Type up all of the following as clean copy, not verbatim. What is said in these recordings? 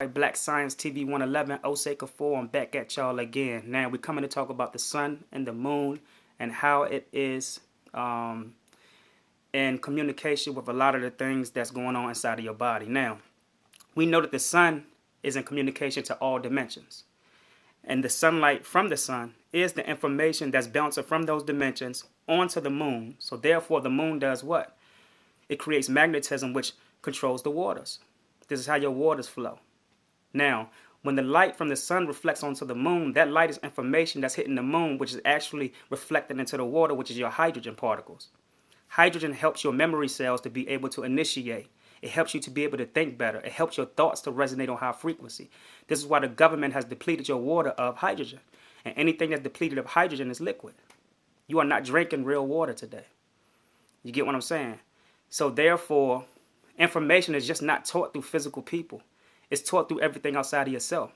Black Science TV 111, Osei Kufuor. I'm back at y'all again. Now we're coming to talk about the sun and the moon and how it is in communication with a lot of the things that's going on inside of your body. Now, we know that the sun is in communication to all dimensions. And the sunlight from the sun is the information that's bouncing from those dimensions onto the moon. So therefore, the moon does what? It creates magnetism, which controls the waters. This is how your waters flow. Now, when the light from the sun reflects onto the moon, that light is information that's hitting the moon, which is actually reflected into the water, which is your hydrogen particles. Hydrogen helps your memory cells to be able to initiate. It helps you to be able to think better. It helps your thoughts to resonate on high frequency. This is why the government has depleted your water of hydrogen. And anything that's depleted of hydrogen is liquid. You are not drinking real water today. You get what I'm saying? So therefore, information is just not taught through physical people. It's taught through everything outside of yourself.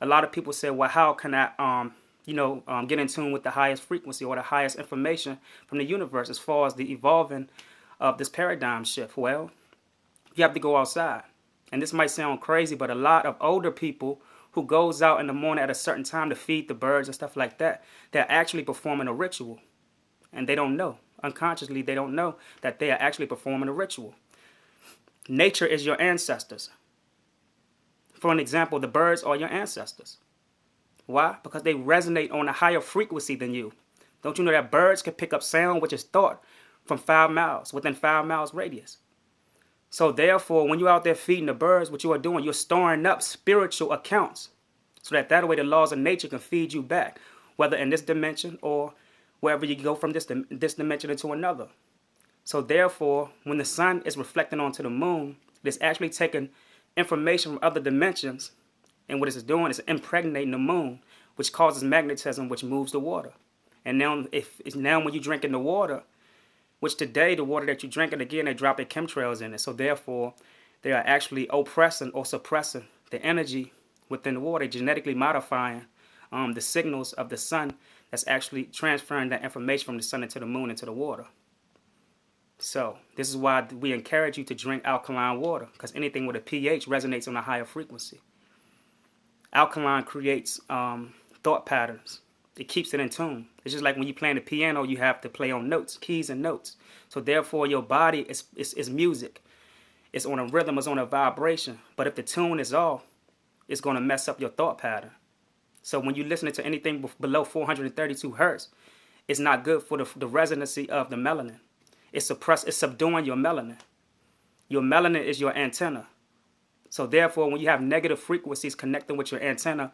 A lot of people say, well, how can I, get in tune with the highest frequency or the highest information from the universe as far as the evolving of this paradigm shift? Well, you have to go outside. And this might sound crazy, but a lot of older people who goes out in the morning at a certain time to feed the birds and stuff like that, they're actually performing a ritual. And they don't know. Unconsciously, they don't know that they are actually performing a ritual. Nature is your ancestors. For an example, the birds are your ancestors. Why? Because they resonate on a higher frequency than you. Don't you know that birds can pick up sound which is thought from 5 miles, within 5 miles radius? So therefore, when you're out there feeding the birds, what you are doing, you're storing up spiritual accounts so that way the laws of nature can feed you back, whether in this dimension or wherever you go from this dimension into another. So therefore, when the sun is reflecting onto the moon, it's actually taking information from other dimensions, and what it's doing is impregnating the moon, which causes magnetism, which moves the water. And now, when you're drinking the water, which today the water that you're drinking, again, they're dropping chemtrails in it. So therefore, they are actually oppressing or suppressing the energy within the water, genetically modifying the signals of the sun that's actually transferring that information from the sun into the moon into the water. So this is why we encourage you to drink alkaline water, because anything with a pH resonates on a higher frequency. Alkaline creates thought patterns. It keeps it in tune. It's just like when you're playing the piano, you have to play on notes, keys and notes. So therefore, your body is music. It's on a rhythm, it's on a vibration. But if the tune is off, it's going to mess up your thought pattern. So when you're listening to anything below 432 hertz, it's not good for the resonancy of the melanin. It's subduing your melanin. Your melanin is your antenna. So therefore, when you have negative frequencies connecting with your antenna,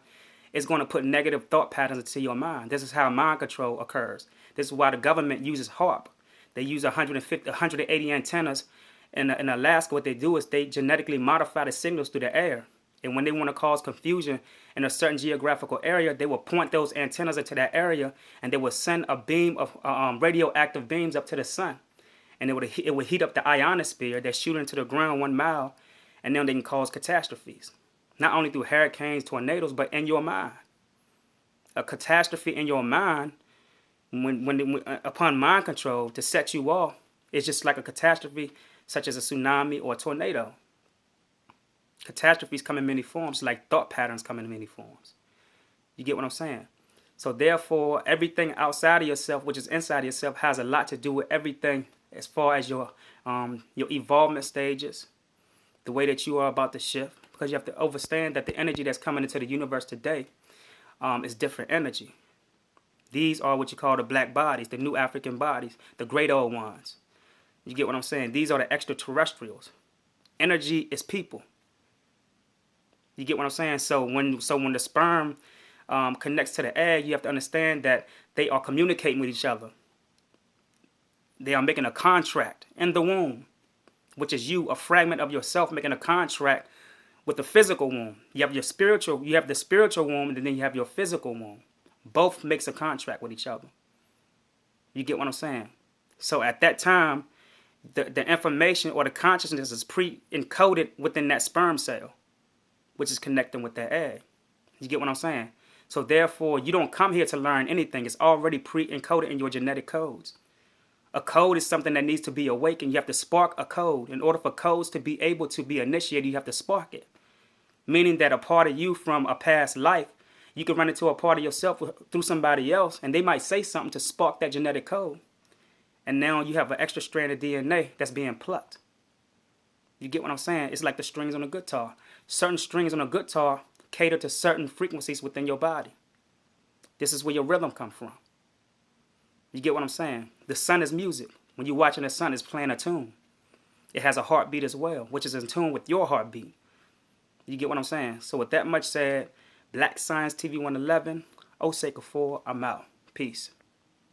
it's going to put negative thought patterns into your mind. This is how mind control occurs. This is why the government uses HARP. They use 150, 180 antennas. In Alaska, what they do is they genetically modify the signals through the air. And when they want to cause confusion in a certain geographical area, they will point those antennas into that area, and they will send a beam of radioactive beams up to the sun. And it would heat up the ionosphere that shoot into the ground 1 mile, and then they can cause catastrophes. Not only through hurricanes, tornadoes, but in your mind. A catastrophe in your mind, upon mind control, to set you off, is just like a catastrophe such as a tsunami or a tornado. Catastrophes come in many forms, like thought patterns come in many forms. You get what I'm saying? So therefore, everything outside of yourself, which is inside of yourself, has a lot to do with everything as far as your evolvement stages, the way that you are about to shift, because you have to understand that the energy that's coming into the universe today is different energy. These are what you call the black bodies, the new African bodies, the great old ones. You get what I'm saying? These are the extraterrestrials. Energy is people. You get what I'm saying? So when the sperm connects to the egg, you have to understand that they are communicating with each other. They are making a contract in the womb, which is you, a fragment of yourself, making a contract with the physical womb. You have the spiritual womb, and then you have your physical womb. Both makes a contract with each other. You get what I'm saying? So at that time, the information or the consciousness is pre-encoded within that sperm cell, which is connecting with that egg. You get what I'm saying? So therefore, you don't come here to learn anything. It's already pre-encoded in your genetic codes. A code is something that needs to be awakened. You have to spark a code. In order for codes to be able to be initiated, you have to spark it. meaning that a part of you from a past life, you can run into a part of yourself through somebody else, and they might say something to spark that genetic code. And now you have an extra strand of DNA that's being plucked. You get what I'm saying? It's like the strings on a guitar. Certain strings on a guitar cater to certain frequencies within your body. This is where your rhythm comes from. You get what I'm saying? The sun is music. When you're watching the sun, it's playing a tune. It has a heartbeat as well, which is in tune with your heartbeat. You get what I'm saying? So with that much said, Black Science TV 111, Osei Kufuor, I'm out. Peace.